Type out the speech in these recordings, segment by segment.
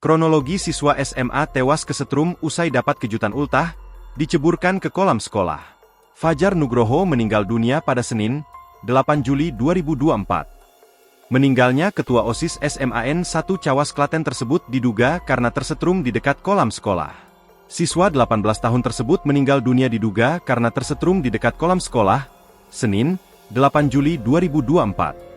Kronologi siswa SMA tewas kesetrum usai dapat kejutan ultah, diceburkan ke kolam sekolah. Fajar Nugroho meninggal dunia pada Senin, 8 Juli 2024. Meninggalnya Ketua OSIS SMAN 1 Cawas Klaten tersebut diduga karena tersetrum di dekat kolam sekolah. Siswa 18 tahun tersebut meninggal dunia diduga karena tersetrum di dekat kolam sekolah, Senin, 8 Juli 2024.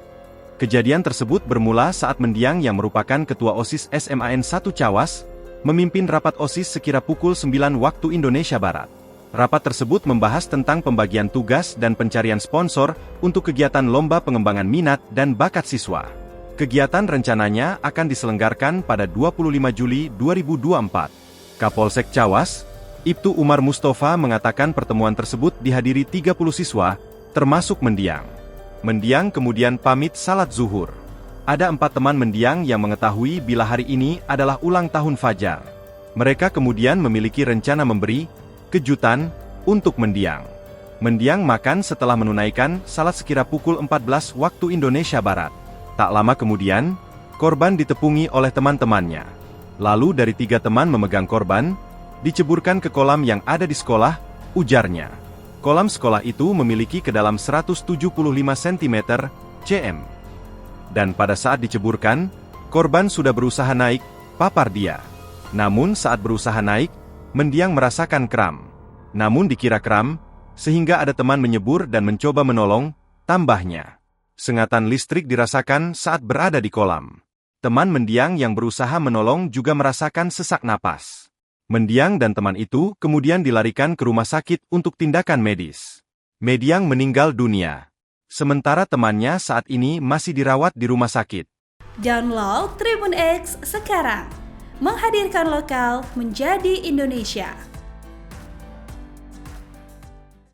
Kejadian tersebut bermula saat mendiang yang merupakan Ketua OSIS SMAN 1 Cawas, memimpin rapat OSIS sekira pukul 9 waktu Indonesia Barat. Rapat tersebut membahas tentang pembagian tugas dan pencarian sponsor untuk kegiatan lomba pengembangan minat dan bakat siswa. Kegiatan rencananya akan diselenggarakan pada 25 Juli 2024. Kapolsek Cawas, Ibtu Umar Mustafa mengatakan pertemuan tersebut dihadiri 30 siswa, termasuk mendiang. Mendiang kemudian pamit salat zuhur. Ada 4 teman mendiang yang mengetahui bila hari ini adalah ulang tahun Fajar. Mereka kemudian memiliki rencana memberi kejutan untuk mendiang. Mendiang makan setelah menunaikan salat sekira pukul 14 waktu Indonesia Barat. Tak lama kemudian, korban ditepungi oleh teman-temannya. Lalu dari 3 teman memegang korban, diceburkan ke kolam yang ada di sekolah, ujarnya. Kolam sekolah itu memiliki kedalam 175 cm, cm. Dan pada saat diceburkan, korban sudah berusaha naik, papar dia. Namun saat berusaha naik, mendiang merasakan kram. Namun dikira kram, sehingga ada teman menyebur dan mencoba menolong, tambahnya. Sengatan listrik dirasakan saat berada di kolam. Teman mendiang yang berusaha menolong juga merasakan sesak napas. Mendiang dan teman itu kemudian dilarikan ke rumah sakit untuk tindakan medis. Mendiang meninggal dunia. Sementara temannya saat ini masih dirawat di rumah sakit. Download Tribun X sekarang. Menghadirkan lokal menjadi Indonesia.